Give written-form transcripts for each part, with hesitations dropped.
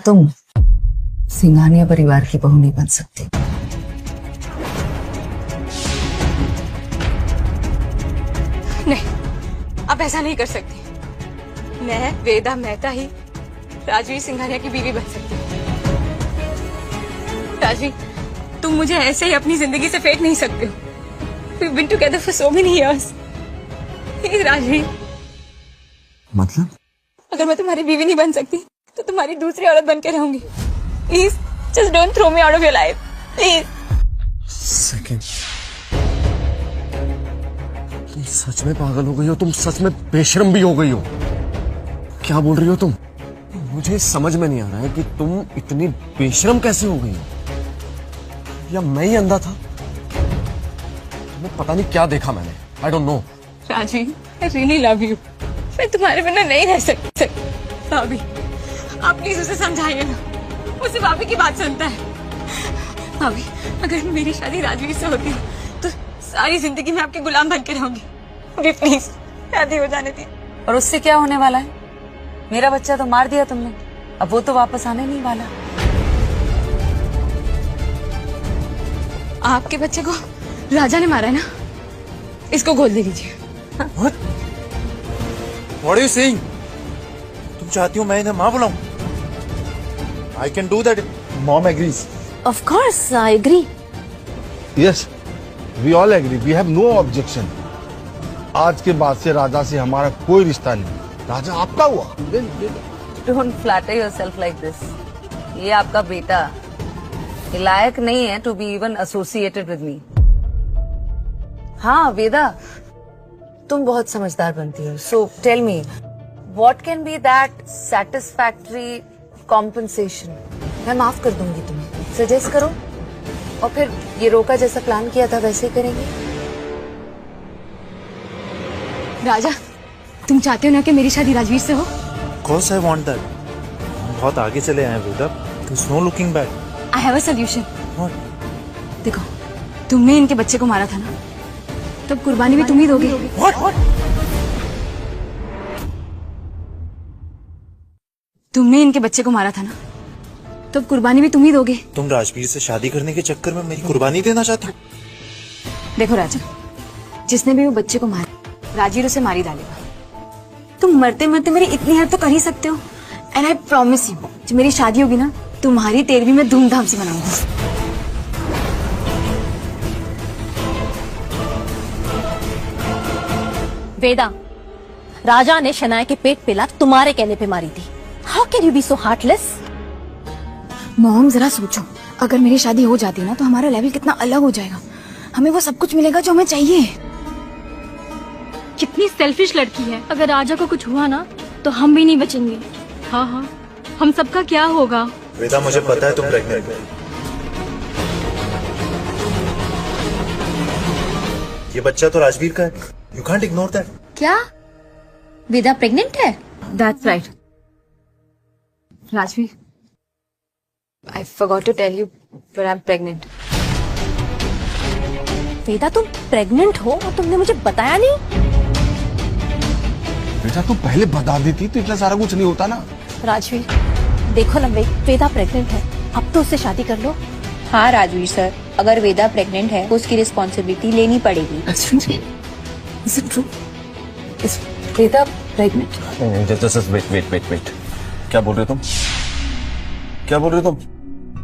तुम सिंघानिया परिवार की बहू नहीं बन सकती। नहीं, आप ऐसा नहीं कर सकती। मैं वेदा मेहता ही राजवीर सिंघानिया की बीवी बन सकती हूँ। राजवीर, तुम मुझे ऐसे ही अपनी जिंदगी से फेंक नहीं सकते हो। We've been together for so many years. Please, Rajveer. मतलब? अगर मैं तुम्हारी बीवी नहीं बन सकती तो तुम्हारी दूसरी औरत बन के रहूंगी। Please, just don't throw me out of your life. Please. Second, तुम सच में पागल हो गई हो? तुम सच में बेशर्म भी हो गई हो? क्या बोल रही हो तुम? मुझे समझ में नहीं आ रहा है कि तुम इतनी बेशर्म कैसे हो गई हो? या मैं ही अंधा था? तुम्हें पता नहीं क्या देखा मैंने। I don't know. Rajveer, I really love you. मैं तुम्हारे बिना नहीं रह सकती। भाभी, आप प्लीज उसे समझाइए ना। उसे भाभी की बात सुनता है। भाभी, अगर मेरी शादी राजवीर से होती तो सारी जिंदगी में आपके गुलाम बन के रहूंगी। अभी प्लीज शादी हो जाने दी। और उससे क्या होने वाला है? मेरा बच्चा तो मार दिया तुमने, अब वो तो वापस आने नहीं वाला। आपके बच्चे को राजा ने मारा है ना, इसको गोद ले लीजिए। What are you saying? तुम चाहती हो मैं इन्हें माँ बुलाऊं? I can do that. Mom agrees. Of course, I agree. Yes, we all agree. We have no objection. आज के बाद से राजा से हमारा कोई रिश्ता नहीं। राजा आपका हुआ। Don't flatter yourself like this. ये आपका बेटा ये लायक नहीं है to be even associated with me. हाँ वेदा, तुम बहुत समझदार बनती हो। So tell me, what can be that satisfactory compensation? मैं माफ कर दूंगी तुम्हें। सजेस्ट करो और फिर ये रोका जैसा प्लान किया था वैसे ही करेंगे। राजा, तुम चाहते हो ना कि मेरी शादी राजवीर से हो? Of course I want that. हम बहुत आगे चले आए हैं वेदा। There's no looking back. I have a solution. What? देखो, तुमने इनके बच्चे को मारा था ना, तब कुर्बानी भी तुम ही दोगे। What? तुमने इनके बच्चे को मारा था ना, तब कुर्बानी भी तुम ही दोगे। तुम राजवीर से शादी करने के चक्कर में मेरी कुर्बानी देना चाहती हो? देखो राजा, जिसने भी वो बच्चे को मारा, राजवीर उसे मारी डालेगा। तुम मरते मरते मेरी इतनी हेल्प तो कर ही सकते हो। एंड आई प्रॉमिस यू, जब मेरी शादी होगी ना, तुम्हारी 13वीं मैं धूमधाम से मनाऊंगी। वेदा, राजा ने शनाया के पेट पे लात तुम्हारे कहने पे मारी थी। How can you be so heartless? Mom जरा सोचो, अगर मेरी शादी हो जाती ना तो हमारा लेवल कितना अलग हो जाएगा। हमें वो सब कुछ मिलेगा जो हमें चाहिए। कितनी सेल्फिश लड़की है। अगर राजा को कुछ हुआ ना तो हम भी नहीं बचेंगे। हाँ हाँ, हम सबका क्या होगा? वेदा, मुझे पता है तुम प्रेग्नेंट हो। ये बच्चा तो राजवीर का है। You can't ignore that. क्या वेदा प्रेग्नेंट है? That's right. Rajveer, I forgot to tell you, but I'm pregnant. वेदा, तुम प्रेग्नेंट हो और तुमने मुझे बताया नहीं? बेटा तू पहले बता देती तो इतना सारा कुछ नहीं होता ना। राजवीर, देखो ना वेदा प्रेग्नेंट है, अब तो उससे शादी कर लो। हाँ राजवीर सर, अगर वेदा प्रेग्नेंट है तो उसकी रिस्पॉन्सिबिलिटी लेनी पड़ेगी। Is it true? Is Veda pregnant? Just wait. क्या बोल रहे हो तुम? क्या बोल रहे हो तुम?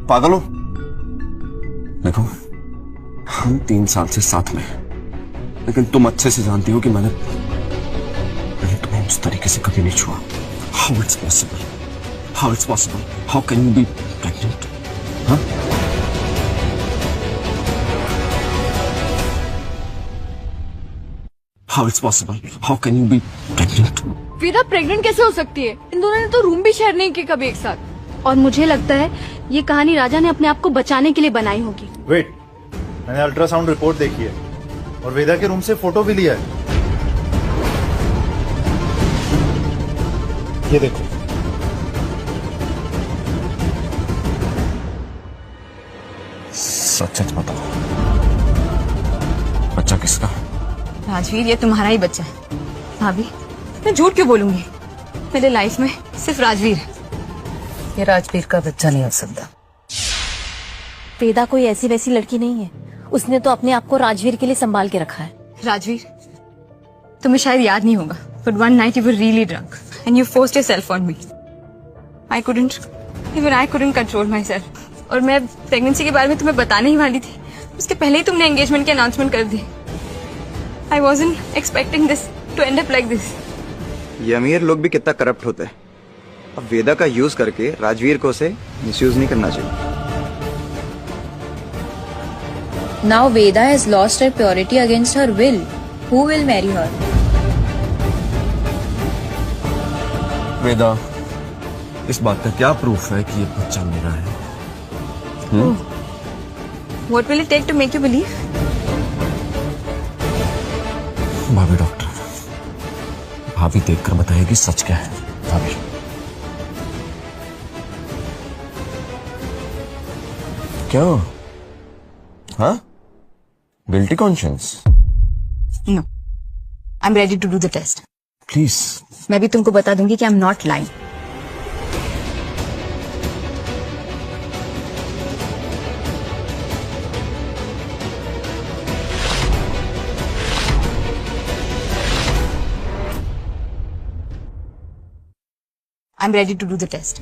पागल हो? देखो, हम 3 साल से साथ में हैं, लेकिन तुम अच्छे से जानती हो कि मैंने तुम्हें उस तरीके से कभी नहीं छुआ। How it's possible? How it's possible? How can you be pregnant? हाँ? How it's possible? How can you be pregnant? Veda pregnant कैसे हो सकती है? इन दोनों ने तो रूम भी शेयर नहीं किया कभी एक साथ। और मुझे लगता है ये कहानी राजा ने अपने आप को बचाने के लिए बनाई होगी। वेट, मैंने अल्ट्रासाउंड रिपोर्ट देखी है और वेदा के रूम से फोटो भी लिया है। ये देखो। सच बताओ, बच्चा किसका? राजवीर, ये तुम्हारा ही बच्चा है। भाभी, मैं झूठ क्यों बोलूंगी? मेरे लाइफ में सिर्फ राजवीर है। ये राजवीर का बच्चा नहीं हो सकता। वेदा कोई ऐसी वैसी लड़की नहीं है, उसने तो अपने आप को राजवीर के लिए संभाल के रखा है। राजवीर, तुम्हें शायद याद नहीं होगा, but one night you were really drunk and you forced yourself on me. I couldn't control myself. और मैं प्रेगनेंसी के बारे में तुम्हें बताने ही वाली थी, उसके पहले ही तुमने एंगेजमेंट की अनाउंसमेंट कर दी। I wasn't expecting this to end up like this. ये अमीर लोग भी कितना करप्ट होते हैं। अब वेदा का यूज करके राजवीर को उसे मिसयूज नहीं करना चाहिए। Now Veda has lost her purity against her will. Who will marry her? वेदा, इस बात का क्या प्रूफ है कि ये बच्चा मेरा है? What will it take to make you believe? भाभी डॉक्टर, भाभी देखकर बताएगी सच क्या है। भाभी, क्यों? हाँ? Guilty conscience? No. I'm ready to do the test. Please. मैं भी तुमको बता दूंगी कि I'm not lying. I'm ready to do the test.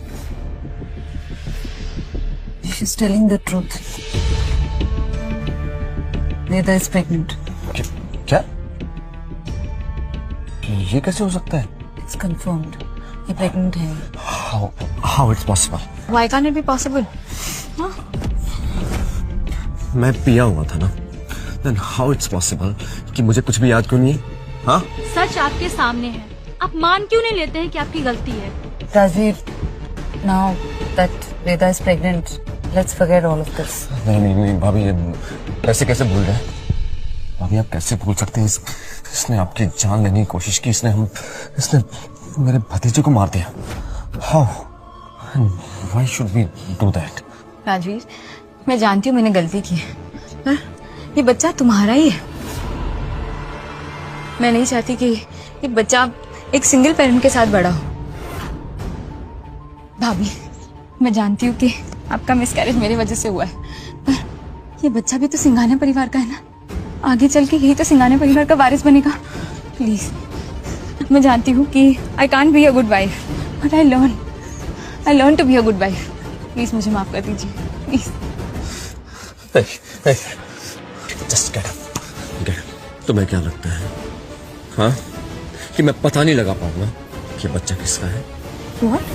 She's telling the truth. Veda is pregnant. क्या? ये कैसे हो सकता है? It's confirmed. ये pregnant है। How it's possible? Why can't it be possible? मैं पिया हुआ था ना। Then how it's possible कि मुझे कुछ भी याद क्यों नहीं है? हाँ? सच आपके सामने है, आप मान क्यों नहीं लेते हैं कि आपकी गलती है? Rajveer, now that Veda is pregnant, let's forget all of this. नहीं भाभी, ये ऐसे कैसे भूल गए? भाभी आप कैसे भूल सकते हैं? इसने आपकी जान लेने की कोशिश की, इसने मेरे भतीजे को मार दिया। How? Why should we do that? Rajveer, मैं जानती हूँ मैंने गलती की है, पर ये बच्चा तुम्हारा ही है। मैं नहीं चाहती कि ये बच्चा एक सिंगल पेरेंट के साथ बड़ा हो। भाभी, मैं जानती हूँ कि आपका मिसकैरेज मेरी वजह से हुआ है, पर ये बच्चा भी तो सिंघानिया परिवार का है ना। आगे चल के यही तो सिंघानिया परिवार का वारिस बनेगा। प्लीज, मैं जानती हूँ कि I can't be a good wife, but I learn to be a good wife. Please मुझे माफ कर दीजिए, प्लीज। Just get up. तुम्हें क्या लगता है, हाँ, कि मैं पता नहीं लगा पाऊंगा कि बच्चा किसका है? What?